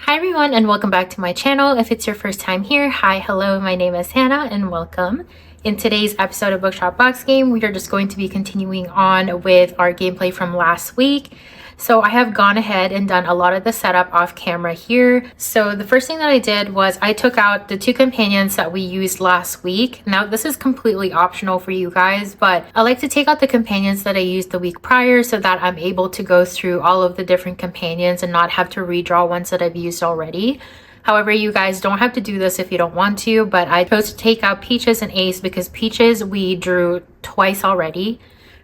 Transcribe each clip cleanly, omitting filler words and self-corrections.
Hi everyone and welcome back to my channel. If it's your first time here, hi, hello, my name is Hannah and welcome. In today's episode of Bookshop Box Game, we are just going to be continuing on with our gameplay from last week. So I have gone ahead and done a lot of the setup off camera here. So the first thing that I did was I took out the two companions that we used last week. Now this is completely optional for you guys, but I like to take out the companions that I used the week prior so that I'm able to go through all of the different companions and not have to redraw ones that I've used already. However, you guys don't have to do this if you don't want to, but I chose to take out Peaches and Ace because Peaches we drew twice already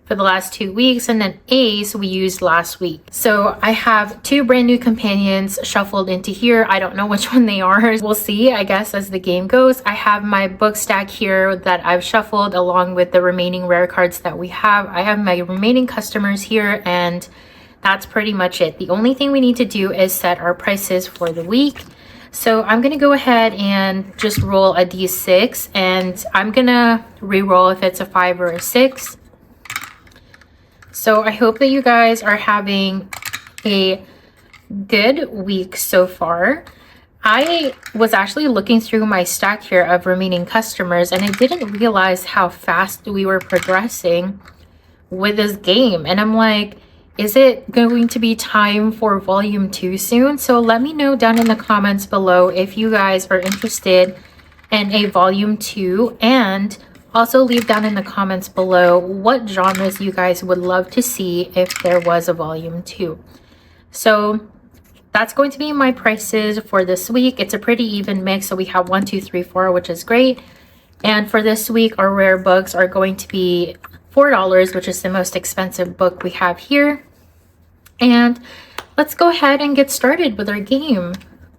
for the last 2 weeks, and then Ace we used last week. So I have two brand new companions shuffled into here. I don't know which one they are. We'll see, I guess, as the game goes. I have my book stack here that I've shuffled along with the remaining rare cards that we have. I have my remaining customers here, and that's pretty much it. The only thing we need to do is set our prices for the week. So I'm going to go ahead and just roll a d6, and I'm going to re-roll if it's a 5 or a 6. So I hope that you guys are having a good week so far. I was actually looking through my stack here of remaining customers, and I didn't realize how fast we were progressing with this game. And I'm like, is it going to be time for volume 2 soon? So let me know down in the comments below if you guys are interested in a volume 2, and also leave down in the comments below what genres you guys would love to see if there was a volume 2. So that's going to be my prices for this week. It's a pretty even mix. So we have 1, 2, 3, 4, which is great. And for this week, our rare books are going to be $4, which is the most expensive book we have here. And let's go ahead and get started with our game.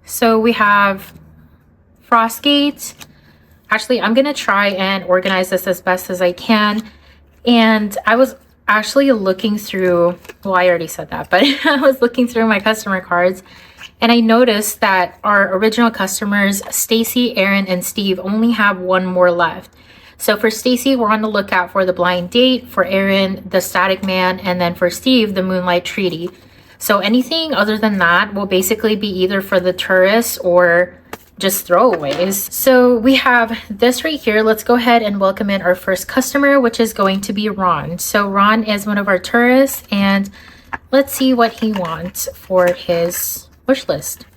So we have Frostgate. Actually, I'm going to try and organize this as best as I can. And I was actually looking through, well, I already said that, but I was looking through my customer cards, and I noticed that our original customers, Stacy, Aaron, and Steve, only have one more left. So for Stacy, we're on the lookout for the Blind Date, for Aaron, the Static Man, and then for Steve, the Moonlight Treaty. So anything other than that will basically be either for the tourists or just throwaways. So we have this right here. Let's go ahead and welcome in our first customer, which is going to be Ron. So Ron is one of our tourists, and let's see what he wants for his wish list.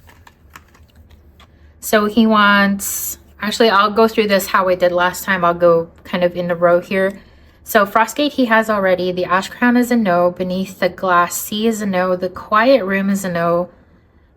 So he wants, actually I'll go through this how I did last time. I'll go kind of in a row here. So Frostgate he has already. The Ash Crown is a no. Beneath the Glass Sea is a no. The Quiet Room is a no.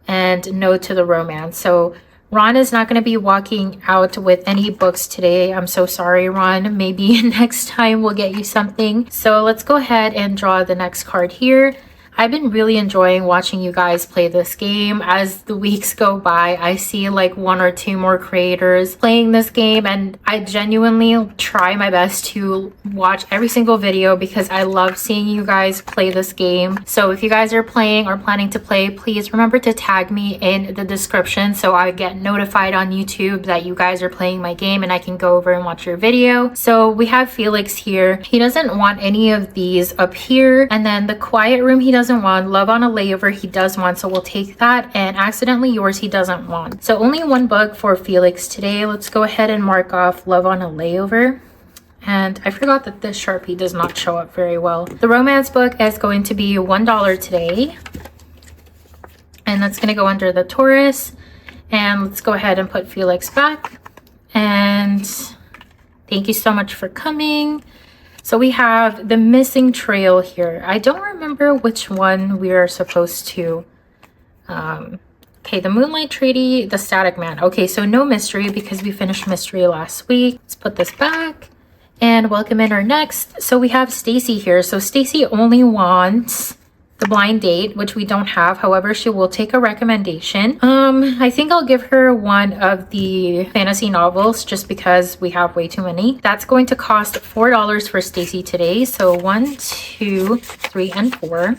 And no to the Romance. So Ron is not going to be walking out with any books today. I'm so sorry, Ron. Maybe next time we'll get you something. So let's go ahead and draw the next card here. I've been really enjoying watching you guys play this game. As the weeks go by, I see like 1 or 2 more creators playing this game, and I genuinely try my best to watch every single video because I love seeing you guys play this game. So if you guys are playing or planning to play, please remember to tag me in the description so I get notified on YouTube that you guys are playing my game and I can go over and watch your video. So we have Felix here. He doesn't want any of these up here, and then the Quiet Room he doesn't want. Love on a Layover he does want, so we'll take that. And Accidentally Yours he doesn't want. So only one book for Felix today. Let's go ahead and mark off Love on a Layover. And I forgot that this Sharpie does not show up very well. The romance book is going to be $1 today, and that's going to go under the Taurus. And let's go ahead and put Felix back. And thank you so much for coming. So we have the Missing Trail here. I don't remember which one we are supposed to. Okay, the Moonlight Treaty, the Static Man. Okay, so no mystery because we finished mystery last week. Let's put this back and welcome in our next. So we have Stacy here. So Stacy only wants the Blind Date, which we don't have. However, she will take a recommendation. I think I'll give her one of the fantasy novels just because we have way too many. That's going to cost $4 for Stacy today. So 1, 2, 3, and 4.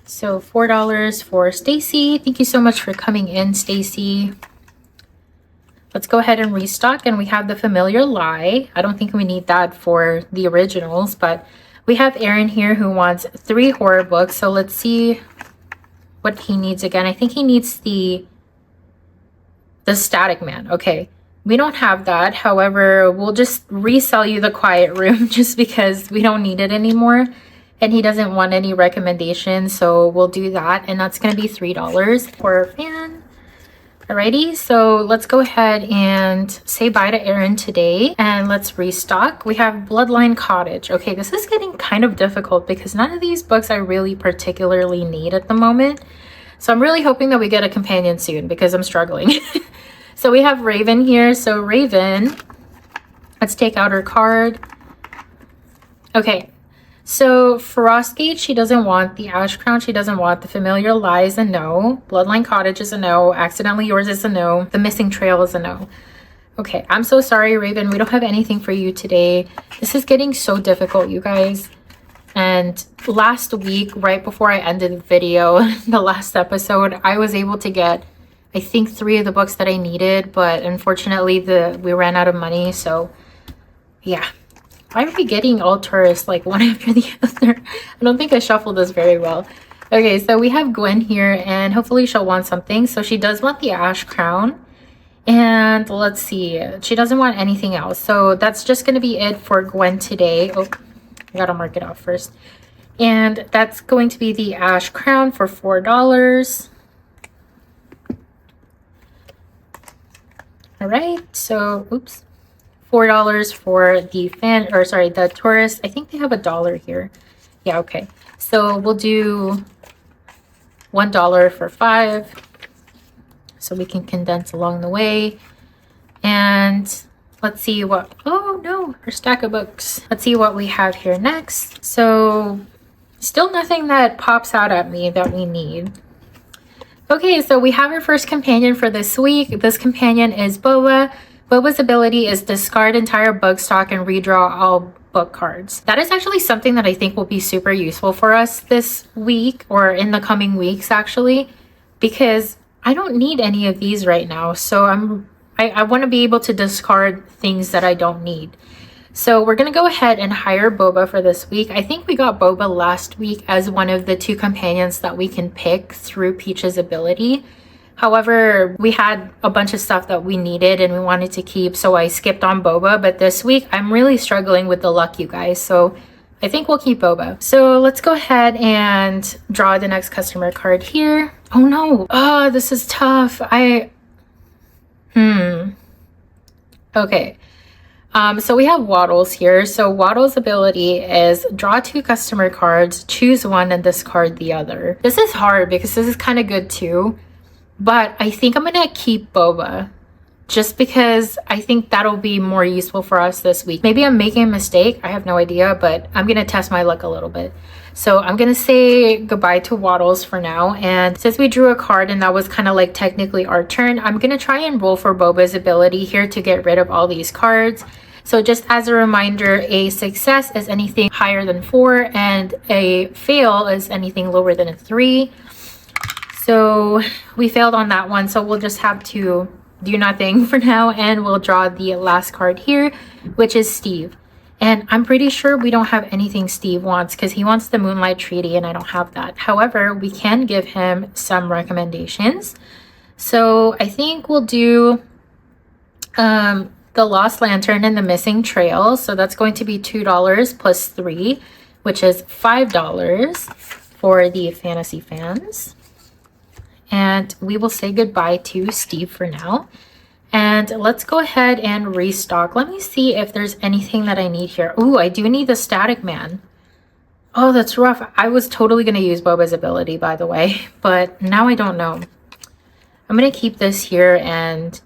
So $4 for Stacy. Thank you so much for coming in, Stacy. Let's go ahead and restock, and we have the Familiar Lie. I don't think we need that for the originals, but We have Aaron here who wants 3 horror books. So let's see what he needs again. I think he needs the Static Man. Okay. We don't have that. However, we'll just resell you the Quiet Room just because we don't need it anymore. And he doesn't want any recommendations. So we'll do that. And that's going to be $3 for a fan. Alrighty, so let's go ahead and say bye to Aaron today and let's restock. We have Bloodline Cottage. Okay, this is getting kind of difficult because none of these books I really particularly need at the moment. So I'm really hoping that we get a companion soon because I'm struggling. So we have Raven here. So Raven, let's take out her card. Okay. So Frostgate, she doesn't want the Ash Crown. She doesn't want the Familiar Lies, a no. Bloodline Cottage is a no. Accidentally Yours is a no. The Missing Trail is a no. Okay, I'm so sorry, Raven. We don't have anything for you today. This is getting so difficult, you guys. And last week, right before I ended the video, the last episode, I was able to get, I think, 3 of the books that I needed. But unfortunately, we ran out of money. So, yeah. Why are we getting all tourists like one after the other? I don't think I shuffled this very well. Okay, so we have Gwen here and hopefully she'll want something. So she does want the Ash Crown. And let's see, she doesn't want anything else. So that's just going to be it for Gwen today. Oh, I gotta mark it off first. And that's going to be the Ash Crown for $4. All right, so, oops. $4 for the the tourist. I think they have $1 here. Yeah, okay. So we'll do $1 for 5. So we can condense along the way. And let's see what, oh no, our stack of books. Let's see what we have here next. So still nothing that pops out at me that we need. Okay, so we have our first companion for this week. This companion is Boba. Boba's ability is discard entire book stock and redraw all book cards. That is actually something that I think will be super useful for us this week or in the coming weeks actually, because I don't need any of these right now. So I want to be able to discard things that I don't need. So we're going to go ahead and hire Boba for this week. I think we got Boba last week as one of the 2 companions that we can pick through Peach's ability. However, we had a bunch of stuff that we needed and we wanted to keep, so I skipped on Boba. But this week, I'm really struggling with the luck, you guys. So I think we'll keep Boba. So let's go ahead and draw the next customer card here. Oh no. Oh, this is tough. Okay. So we have Waddles here. So Waddles' ability is draw 2 customer cards, choose one and discard the other. This is hard because this is kind of good too. But I think I'm going to keep Boba just because I think that'll be more useful for us this week. Maybe I'm making a mistake. I have no idea, but I'm going to test my luck a little bit. So I'm going to say goodbye to Waddles for now. And since we drew a card and that was kind of like technically our turn, I'm going to try and roll for Boba's ability here to get rid of all these cards. So just as a reminder, a success is anything higher than 4 and a fail is anything lower than a 3. So we failed on that one, so we'll just have to do nothing for now and we'll draw the last card here, which is Steve. And I'm pretty sure we don't have anything Steve wants because he wants the Moonlight Treaty and I don't have that. However, we can give him some recommendations. So I think we'll do the Lost Lantern and the Missing Trail. So that's going to be $2 plus 3, which is $5 for the fantasy fans. And we will say goodbye to Steve for now. And let's go ahead and restock. Let me see if there's anything that I need here. Ooh, I do need the Static Man. Oh, that's rough. I was totally going to use Boba's ability, by the way. But now I don't know. I'm going to keep this here and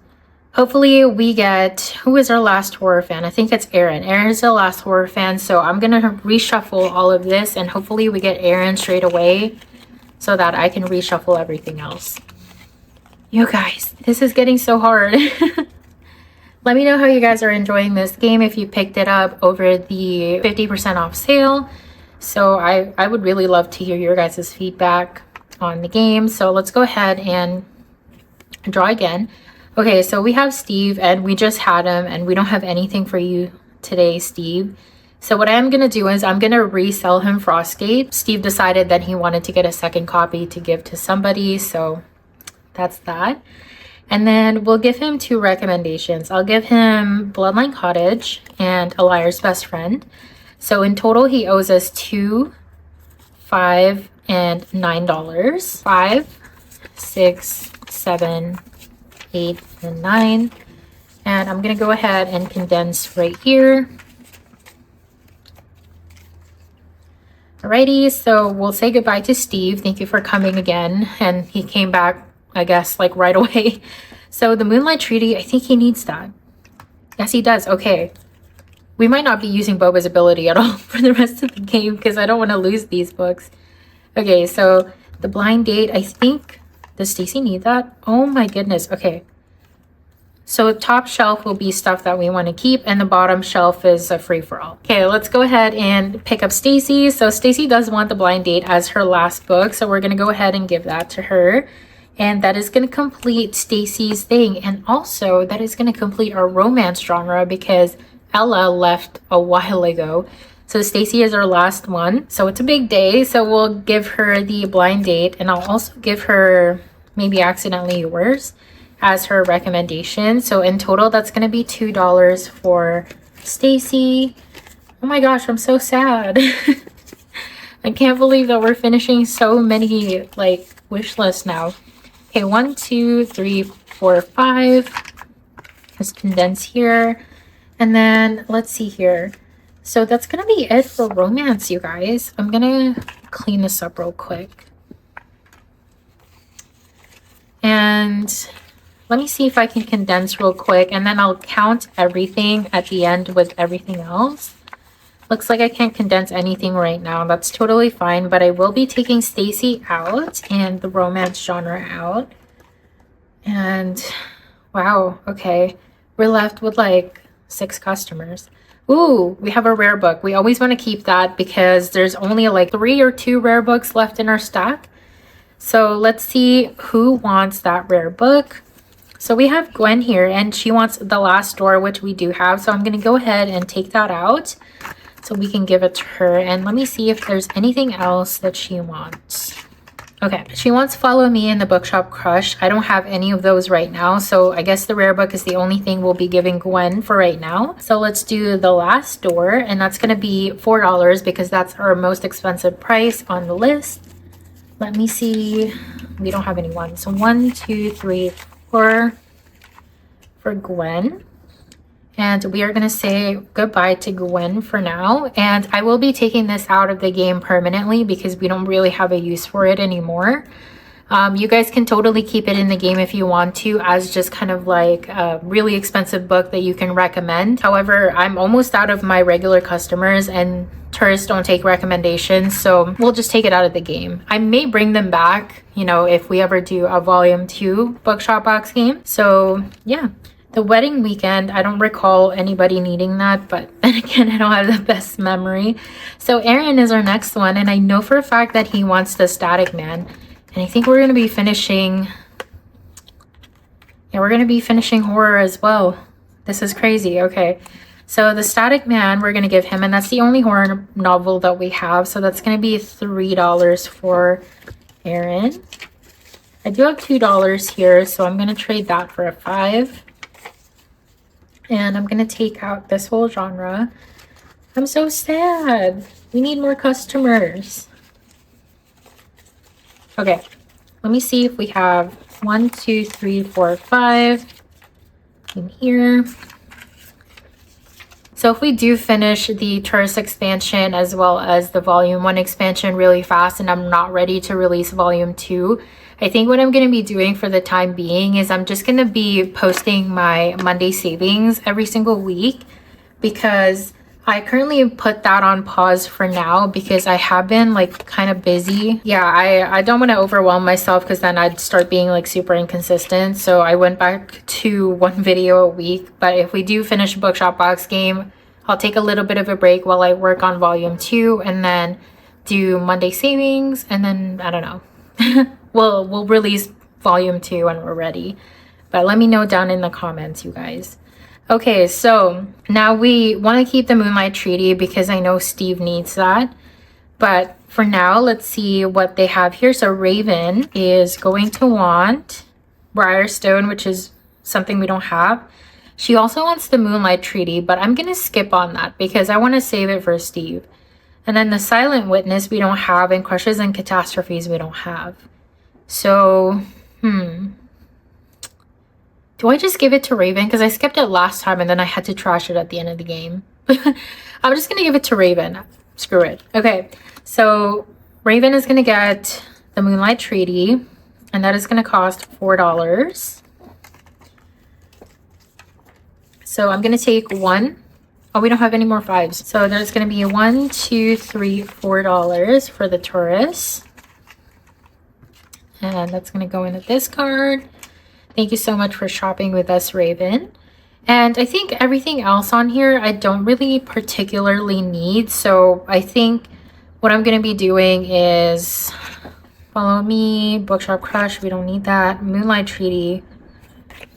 hopefully we get... Who is our last horror fan? I think it's Aaron. Aaron's the last horror fan. So I'm going to reshuffle all of this and hopefully we get Aaron straight away, so that I can reshuffle everything else. You guys, this is getting so hard. Let me know how you guys are enjoying this game if you picked it up over the 50% off sale. So I would really love to hear your guys' feedback on the game. So let's go ahead and draw again. Okay, so we have Steve and we just had him and we don't have anything for you today, Steve. So what I'm gonna do is I'm gonna resell him Frostgate. Steve decided that he wanted to get a second copy to give to somebody, so that's that. And then we'll give him 2 recommendations. I'll give him Bloodline Cottage and A Liar's Best Friend. So in total, he owes us $2, $5, and $9. 5, 6, 7, 8, and 9. And I'm gonna go ahead and condense right here. Alrighty, so we'll say goodbye to Steve. Thank you for coming again. And he came back, I guess, like right away. So the Moonlight Treaty, I think he needs that. Yes, he does. Okay. We might not be using Boba's ability at all for the rest of the game because I don't want to lose these books. Okay, so the Blind Date, I think, does Stacy need that? Oh my goodness. Okay. So top shelf will be stuff that we want to keep, and the bottom shelf is a free-for-all. Okay, let's go ahead and pick up Stacy. So Stacy does want the Blind Date as her last book, so we're going to go ahead and give that to her. And that is going to complete Stacy's thing. And also, that is going to complete our romance genre because Ella left a while ago. So Stacy is our last one. So it's a big day, so we'll give her the Blind Date, and I'll also give her maybe Accidentally Yours as her recommendation. So in total, that's going to be $2 for Stacy. Oh my gosh, I'm so sad. I can't believe that we're finishing so many like wish lists now. Okay, 1, 2, 3, 4, 5. Let's condense here. And then let's see here. So that's going to be it for romance, you guys. I'm going to clean this up real quick. And let me see if I can condense real quick, and then I'll count everything at the end with everything else. Looks like I can't condense anything right now. That's totally fine, but I will be taking Stacy out and the romance genre out. And wow, okay. We're left with like 6 customers. Ooh, we have a rare book. We always want to keep that because there's only like 3 or 2 rare books left in our stack. So let's see who wants that rare book. So we have Gwen here, and she wants The Last Door, which we do have. So I'm going to go ahead and take that out so we can give it to her. And let me see if there's anything else that she wants. Okay, she wants Follow Me and the Bookshop Crush. I don't have any of those right now, so I guess the rare book is the only thing we'll be giving Gwen for right now. So let's do The Last Door, and that's going to be $4 because that's our most expensive price on the list. Let me see. We don't have anyone. So 1, 2, 3, 4 for Gwen. And we are going to say goodbye to Gwen for now. And I will be taking this out of the game permanently because we don't really have a use for it anymore. You guys can totally keep it in the game if you want to as just kind of like a really expensive book that you can recommend. However, I'm almost out of my regular customers and tourists don't take recommendations, so we'll just take it out of the game. I may bring them back, you know, if we ever do a volume 2 Bookshop Box game. So yeah. The wedding weekend, I don't recall anybody needing that, but then again, I don't have the best memory. So Aaron is our next one, and I know for a fact that he wants the Static Man. And I think we're going to be finishing... Yeah, we're going to be finishing horror as well. This is crazy. Okay. So the Static Man, we're going to give him, and that's the only horror novel that we have. So that's going to be $3 for Aaron. I do have $2 here, so I'm going to trade that for a 5. And I'm going to take out this whole genre. I'm so sad. We need more customers. Okay. Let me see if we have 1, 2, 3, 4, 5 in here. So if we do finish the tourist expansion as well as the volume 1 expansion really fast and I'm not ready to release volume 2, I think what I'm going to be doing for the time being is I'm just going to be posting my Monday savings every single week because I currently put that on pause for now because I have been like kind of busy. Yeah, I don't want to overwhelm myself because then I'd start being like super inconsistent. So I went back to 1 video a week. But if we do finish Bookshop Box Game, I'll take a little bit of a break while I work on volume 2 and then do Monday savings, and then I don't know. We'll release volume 2 when we're ready. But let me know down in the comments, you guys. Okay, so now we want to keep the Moonlight Treaty because I know Steve needs that. But for now, let's see what they have here. So Raven is going to want Briarstone, which is something we don't have. She also wants the Moonlight Treaty, but I'm going to skip on that because I want to save it for Steve. And then the Silent Witness we don't have, and Crushes and Catastrophes we don't have. So, do I just give it to Raven? Because I skipped it last time and then I had to trash it at the end of the game. I'm just going to give it to Raven. Screw it. Okay, so Raven is going to get the Moonlight Treaty, and that is going to cost $4. So I'm going to take one. Oh, we don't have any more fives. So there's going to be $1, $2, $3, $4 for the tourist. And that's going to go into this card. Thank you so much for shopping with us, Raven. And I think everything else on here I don't really particularly need. So I think what I'm going to be doing is Follow Me, Bookshop Crush, we don't need that. Moonlight Treaty,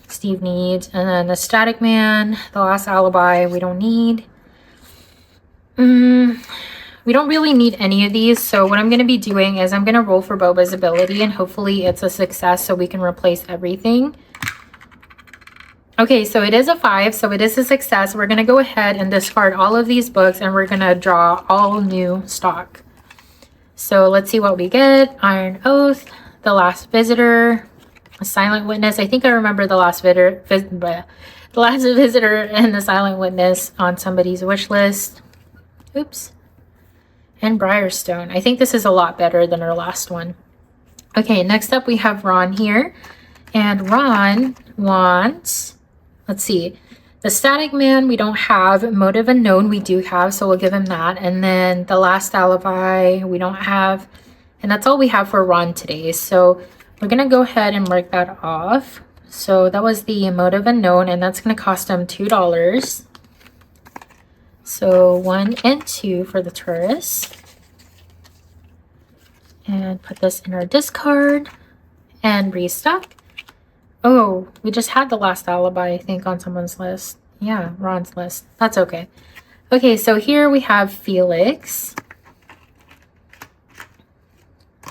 Steve needs. And then the Static Man, The Last Alibi, we don't need. We don't really need any of these. So what I'm going to be doing is I'm going to roll for Boba's ability, and hopefully it's a success so we can replace everything. Okay, so it is a 5, so it is a success. We're going to go ahead and discard all of these books, and we're going to draw all new stock. So let's see what we get. Iron Oath, The Last Visitor, A Silent Witness. I think I remember The Last Visitor and The Silent Witness on somebody's wish list. Oops. And Briarstone. I think this is a lot better than our last one. Okay, next up we have Ron here. And Ron wants, let's see, the Static Man we don't have. Motive Unknown we do have, so we'll give him that. And then The Last Alibi we don't have. And that's all we have for Ron today. So we're going to go ahead and mark that off. So that was the Motive Unknown, and that's going to cost him $2. So 1 and 2 for the tourist. And put this in our discard and restock. Oh, we just had The Last Alibi, I think, on someone's list. Yeah, Ron's list. That's okay. Okay, so here we have Felix.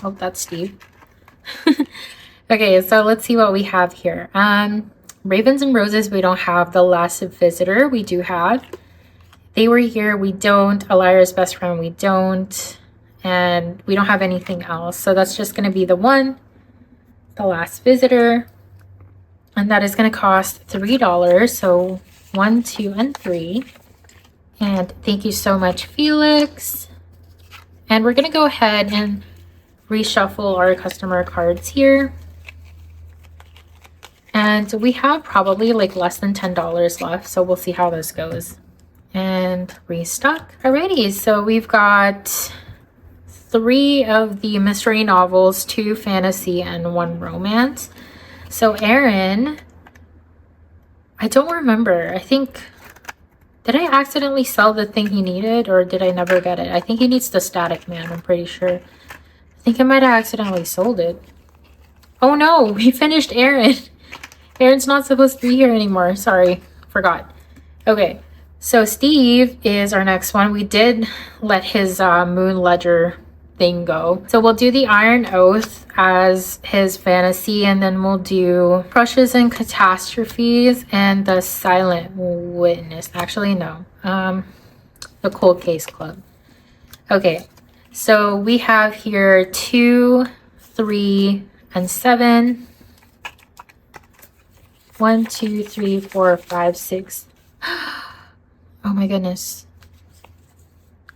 Oh, that's Steve. Okay, so let's see what we have here. Ravens and Roses, we don't have. The Last Visitor, we do have. They Were Here, we don't. Alira's Best Friend, we don't. And we don't have anything else. So that's just going to be the one, The Last Visitor. And that is going to cost $3. So 1, 2, and 3. And thank you so much, Felix. And we're going to go ahead and reshuffle our customer cards here. And we have probably like less than $10 left. So we'll see how this goes. And restock. Alrighty, so we've got 3 of the mystery novels, 2 fantasy, and 1 romance. So Aaron, I don't remember. I think, did I accidentally sell the thing he needed, or did I never get it? I think he needs the Static Man, I'm pretty sure. I think I might have accidentally sold it. Oh no, we finished Aaron. Aaron's not supposed to be here anymore. Sorry, forgot. Okay, so Steve is our next one. We did let his Moon Ledger thing go. So we'll do the Iron Oath as his fantasy, and then we'll do Crushes and Catastrophes and the Silent Witness. Actually, no. The Cold Case Club. Okay, so we have here 2, 3, and 7. 1, 2, 3, 4, 5, 6. Oh my goodness.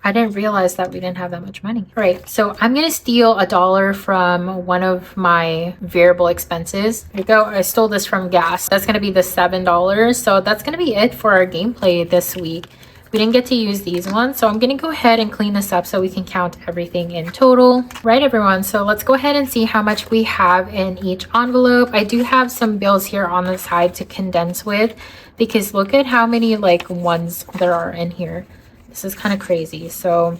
I didn't realize that we didn't have that much money. All right, so I'm gonna steal $1 from one of my variable expenses. Here you go, I stole this from gas. That's gonna be the $7. So that's gonna be it for our gameplay this week. We didn't get to use these ones, so I'm gonna go ahead and clean this up so we can count everything in total. Right, everyone, so let's go ahead and see how much we have in each envelope. I do have some bills here on the side to condense with, because look at how many like ones there are in here. This is kind of crazy. So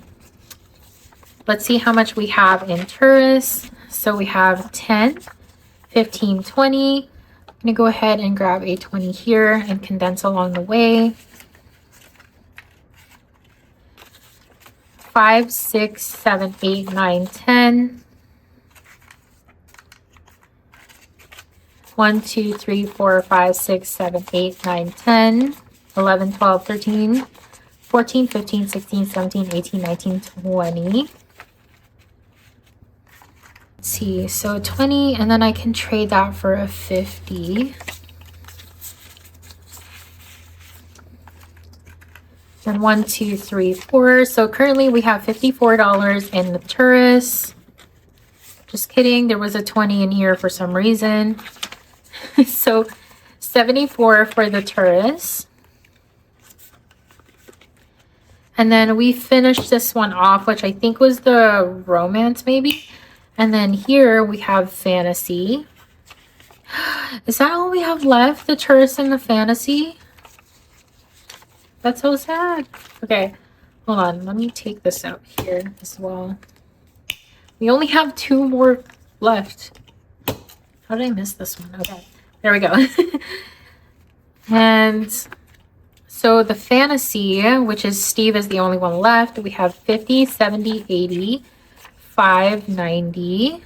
let's see how much we have in tourists. So we have 10, 15, 20, gonna go ahead and grab a 20 here and condense along the way. 5, 6, 7, 8, 9, 10. 1, 2, 3, 4, 5, 6, 7, 8, 9, 10, 11, 12, 13, 14, 15, 16, 17, 18, 19, 20. Let's see, so 20, and then I can trade that for a 50. And 1, 2, 3, 4. So currently we have $54 in the tourists. Just kidding, there was a 20 in here for some reason. So 74 for the tourists. And then we finished this one off, which I think was the romance maybe. And then here we have fantasy. Is that all we have left? The tourist and the fantasy? That's so sad. Okay, hold on. Let me take this out here as well. We only have 2 more left. How did I miss this one? Okay, there we go. And so the fantasy, which is Steve is the only one left. We have 50, 70, 80, 5, 90.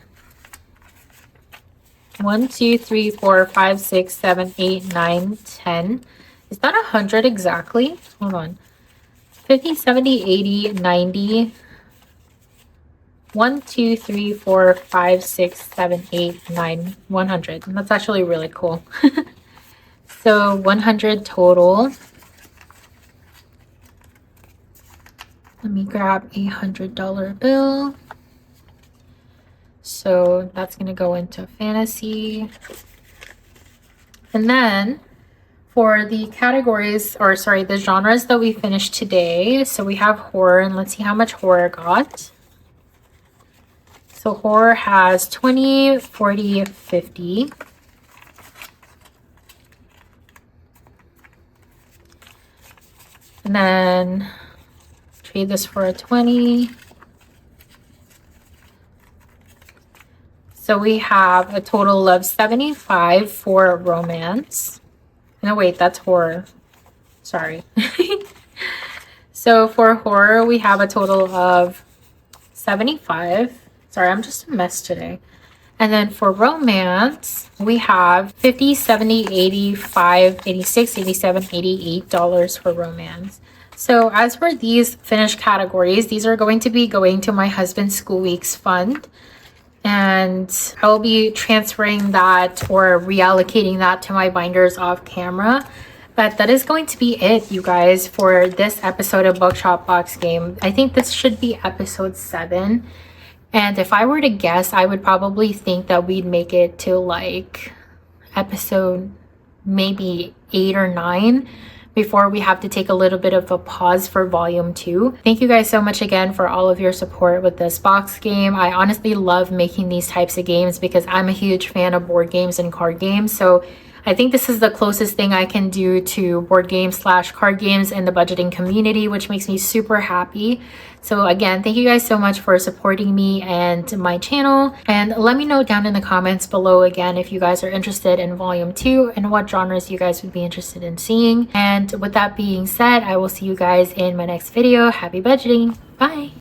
1, 2, 3, 4, 5, 6, 7, 8, 9, 10. Is that 100 exactly? Hold on. 50, 70, 80, 90. 1, 2, 3, 4, 5, 6, 7, 8, 9, 100. And that's actually really cool. So 100 total. Let me grab a $100 bill. So that's going to go into fantasy. And then for the categories, or sorry, the genres that we finished today. So we have horror, and let's see how much horror got. So horror has 20, 40, 50. And then trade this for a 20. So we have a total of 75 for romance. No, wait, that's horror. Sorry. So for horror, we have a total of 75. Sorry, I'm just a mess today. And then for romance, we have 50, 70, 85, 86, 87, $88 for romance. So as for these finished categories, these are going to be going to my husband's school weeks fund. And I will be transferring that or reallocating that to my binders off camera. But that is going to be it, you guys, for this episode of Bookshop Box Game. I think this should be episode 7. And if I were to guess, I would probably think that we'd make it to like episode maybe 8 or 9 before we have to take a little bit of a pause for volume 2. Thank you guys so much again for all of your support with this box game. I honestly love making these types of games because I'm a huge fan of board games and card games. So I think this is the closest thing I can do to board games / card games in the budgeting community, which makes me super happy. So again, thank you guys so much for supporting me and my channel. And let me know down in the comments below again if you guys are interested in volume 2 and what genres you guys would be interested in seeing. And with that being said, I will see you guys in my next video. Happy budgeting. Bye.